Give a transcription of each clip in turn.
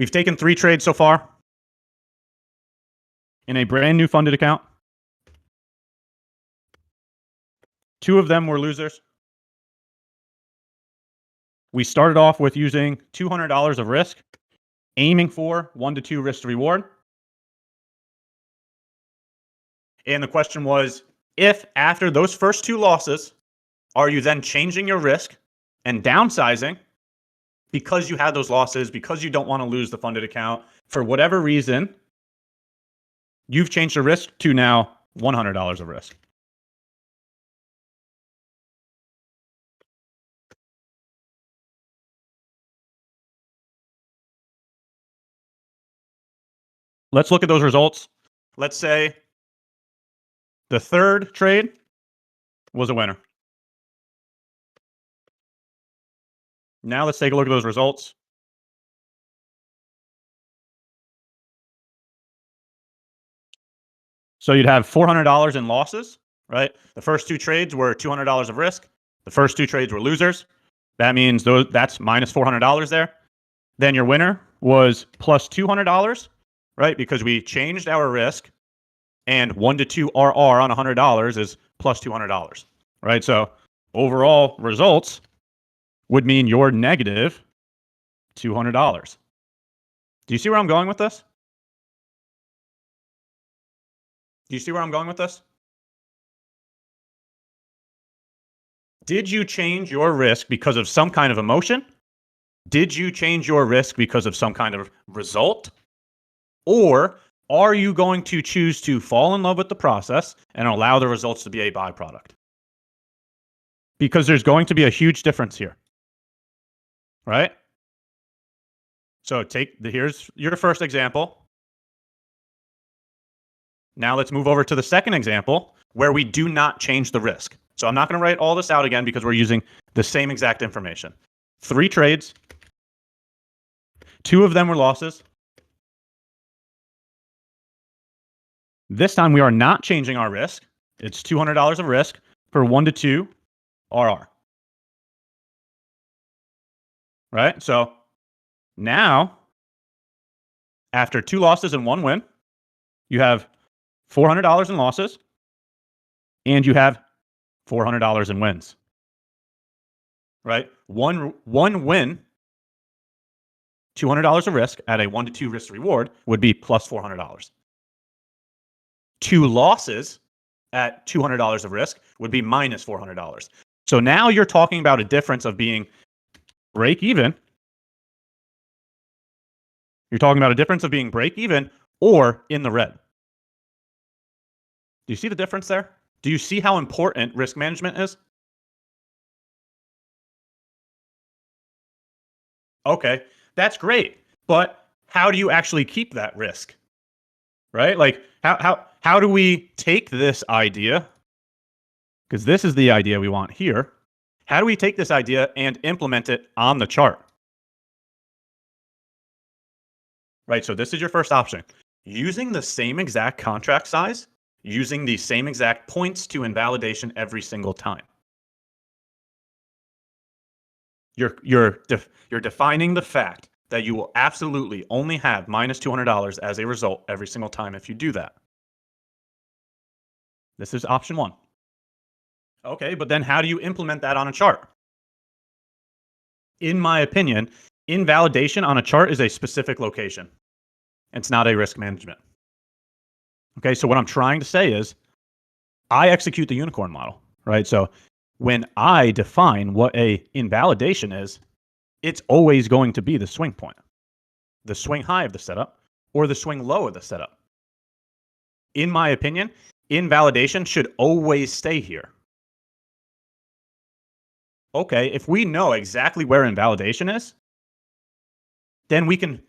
We've taken 3 trades so far in a brand new funded account. 2 of them were losers. We started off with using $200 of risk, aiming for 1 to 2 risk to reward. And the question was, if after those first 2 losses, are you then changing your risk and downsizing because you had those losses, because you don't want to lose the funded account, for whatever reason, you've changed the risk to now $100 of risk. Let's look at those results. Let's say the third trade was a winner. Now let's take a look at those results. So you'd have $400 in losses, right? The first 2 trades were $200 of risk. The first 2 trades were losers. That means that's minus $400 there. Then your winner was plus $200, right? Because we changed our risk, and 1 to 2 RR on $100 is plus $200, right? So overall results would mean you're negative $200. Do you see where I'm going with this? Do you see where I'm going with this? Did you change your risk because of some kind of emotion? Did you change your risk because of some kind of result? Or are you going to choose to fall in love with the process and allow the results to be a byproduct? Because there's going to be a huge difference here, right? So here's your first example. Now let's move over to the second example where we do not change the risk. So I'm not going to write all this out again because we're using the same exact information. 3 trades. 2 of them were losses. This time we are not changing our risk. It's $200 of risk for 1 to 2 RR. Right? So now, after 2 losses and 1 win, you have $400 in losses, and you have $400 in wins. Right? One win, $200 of risk at a 1 to 2 risk to reward would be plus $400. 2 losses at $200 of risk would be minus $400. So now you're talking about a difference of being break even. You're talking about a difference of being break even or in the red. Do you see the difference there? Do you see how important risk management is? Okay, that's great. But how do you actually keep that risk? Right? Like how do we take this idea? Because this is the idea we want here. How do we take this idea and implement it on the chart? Right, so this is your first option. Using the same exact contract size, using the same exact points to invalidation every single time. You're defining the fact that you will absolutely only have minus $200 as a result every single time if you do that. This is option 1. Okay, but then how do you implement that on a chart? In my opinion, invalidation on a chart is a specific location. It's not a risk management. Okay, so what I'm trying to say is I execute the unicorn model, right? So when I define what a invalidation is, it's always going to be the swing point, the swing high of the setup, or the swing low of the setup. In my opinion, invalidation should always stay here. Okay, if we know exactly where invalidation is, then we can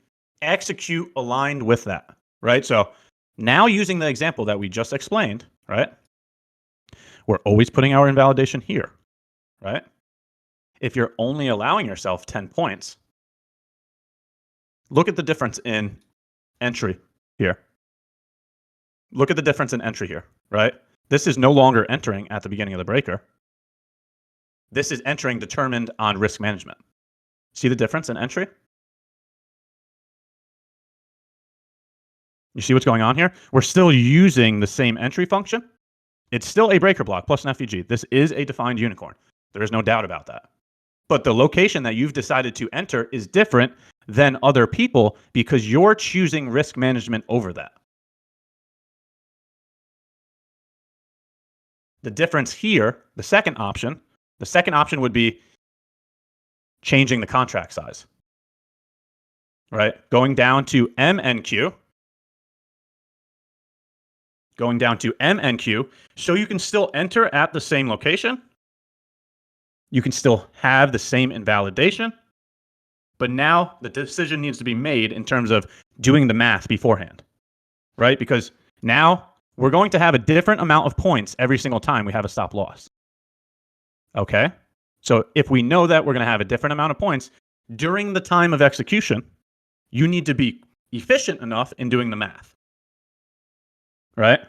execute aligned with that, right? So now using the example that we just explained, right? We're always putting our invalidation here, right? If you're only allowing yourself 10 points, look at the difference in entry here. Look at the difference in entry here, right? This is no longer entering at the beginning of the breaker. This is entering determined on risk management. See the difference in entry? You see what's going on here? We're still using the same entry function. It's still a breaker block plus an FEG. This is a defined unicorn. There is no doubt about that. But the location that you've decided to enter is different than other people because you're choosing risk management over that. The difference here, the second option would be changing the contract size, right? Going down to MNQ, so you can still enter at the same location. You can still have the same invalidation, but now the decision needs to be made in terms of doing the math beforehand, right? Because now we're going to have a different amount of points every single time we have a stop loss. Okay? So if we know that we're going to have a different amount of points during the time of execution, you need to be efficient enough in doing the math, right?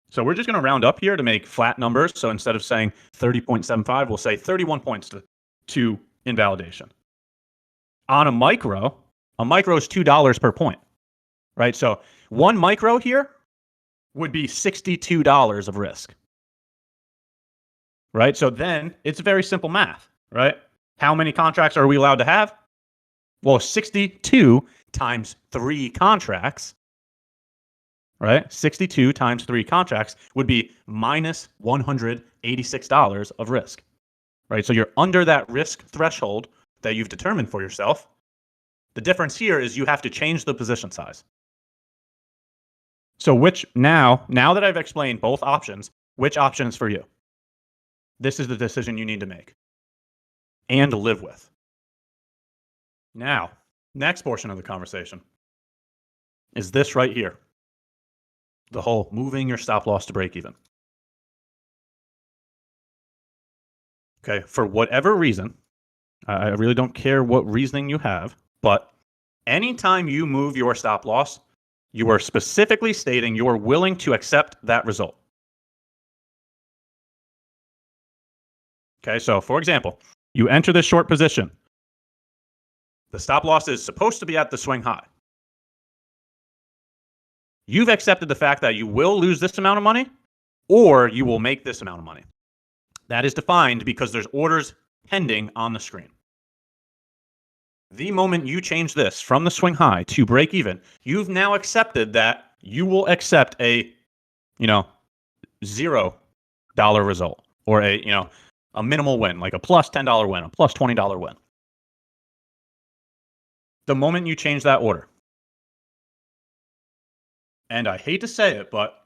So we're just going to round up here to make flat numbers. So instead of saying 30.75, we'll say 31 points to invalidation. On a micro is $2 per point, right? So 1 micro here would be $62 of risk, right? So then it's very simple math, right? How many contracts are we allowed to have? Well, 62 times 3 contracts, right? 62 times 3 contracts would be minus $186 of risk, right? So you're under that risk threshold that you've determined for yourself. The difference here is you have to change the position size. So now that I've explained both options, which option is for you? This is the decision you need to make and live with. Now, next portion of the conversation is this right here. The whole moving your stop loss to break even. Okay, for whatever reason, I really don't care what reasoning you have, but anytime you move your stop loss, you are specifically stating you are willing to accept that result. Okay, so for example, you enter this short position. The stop loss is supposed to be at the swing high. You've accepted the fact that you will lose this amount of money or you will make this amount of money. That is defined because there's orders pending on the screen. The moment you change this from the swing high to break even, you've now accepted that you will accept a, $0 result or a minimal win, like a plus $10 win, a plus $20 win. The moment you change that order, and I hate to say it, but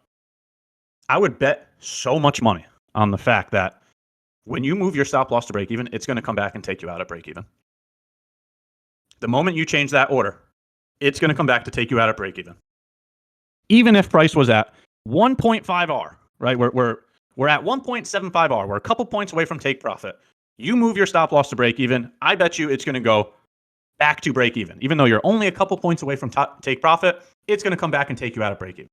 I would bet so much money on the fact that when you move your stop loss to break even, it's going to come back and take you out at break even. The moment you change that order, it's going to come back to take you out at break even. Even if price was at 1.5R, right? We're at 1.75R. We're a couple points away from take profit. You move your stop loss to break even, I bet you it's going to go back to break even. Even though you're only a couple points away from take profit, it's going to come back and take you out at break even.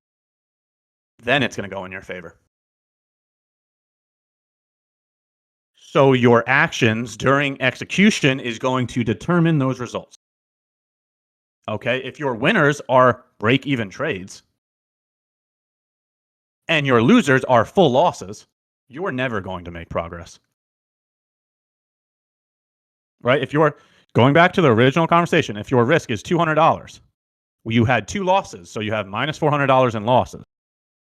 Then it's going to go in your favor. So your actions during execution is going to determine those results. Okay, if your winners are break-even trades and your losers are full losses, you're never going to make progress. Right? If you're going back to the original conversation, if your risk is $200, well, you had 2 losses, so you have minus $400 in losses.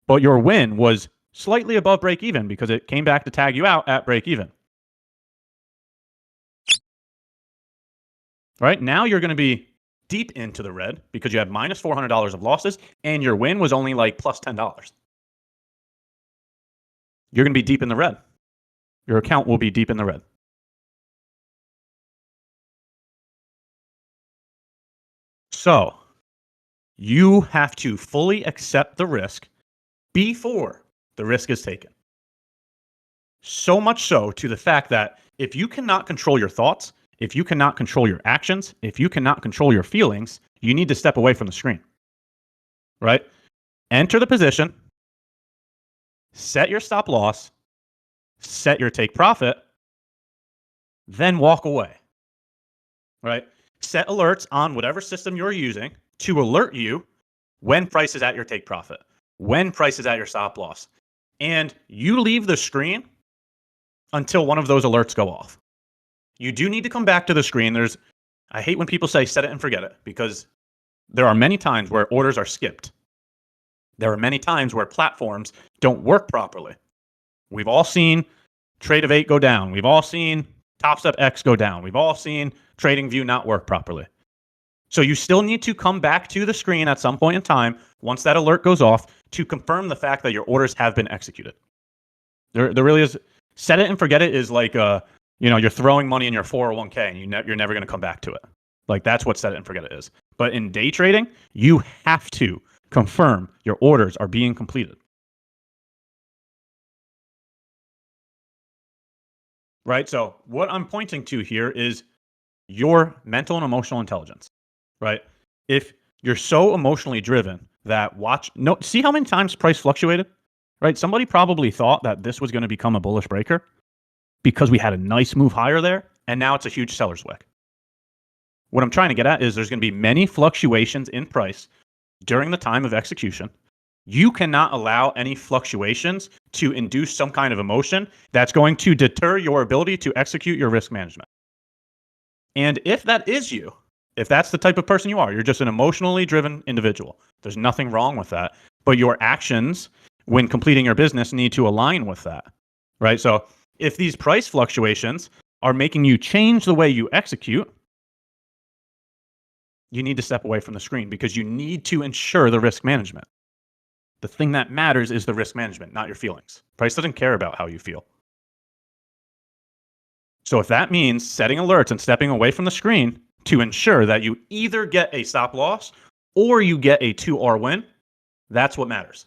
But your win was slightly above break-even because it came back to tag you out at break-even. Right? Now you're going to be deep into the red because you have minus $400 of losses and your win was only like plus $10. You're going to be deep in the red. Your account will be deep in the red. So you have to fully accept the risk before the risk is taken. So much so to the fact that if you cannot control your thoughts, if you cannot control your actions, if you cannot control your feelings, you need to step away from the screen, right? Enter the position, set your stop loss, set your take profit, then walk away, right? Set alerts on whatever system you're using to alert you when price is at your take profit, when price is at your stop loss, and you leave the screen until one of those alerts go off. You do need to come back to the screen. I hate when people say set it and forget it, because there are many times where orders are skipped. There are many times where platforms don't work properly. We've all seen Trade of 8 go down. We've all seen TopStep X go down. We've all seen TradingView not work properly. So you still need to come back to the screen at some point in time, once that alert goes off, to confirm the fact that your orders have been executed. There really is. Set it and forget it is like you're throwing money in your 401k and you're never going to come back to it. Like, that's what set it and forget it is. But in day trading, you have to confirm your orders are being completed. Right? So what I'm pointing to here is your mental and emotional intelligence, right? If you're so emotionally driven that see how many times price fluctuated, right? Somebody probably thought that this was going to become a bullish breaker because we had a nice move higher there, and now it's a huge seller's wick. What I'm trying to get at is there's going to be many fluctuations in price during the time of execution. You cannot allow any fluctuations to induce some kind of emotion that's going to deter your ability to execute your risk management. And if that is you, if that's the type of person you are, you're just an emotionally driven individual. There's nothing wrong with that. But your actions when completing your business need to align with that, right? So if these price fluctuations are making you change the way you execute, you need to step away from the screen, because you need to ensure the risk management. The thing that matters is the risk management, not your feelings. Price doesn't care about how you feel. So if that means setting alerts and stepping away from the screen to ensure that you either get a stop loss or you get a 2R win, that's what matters.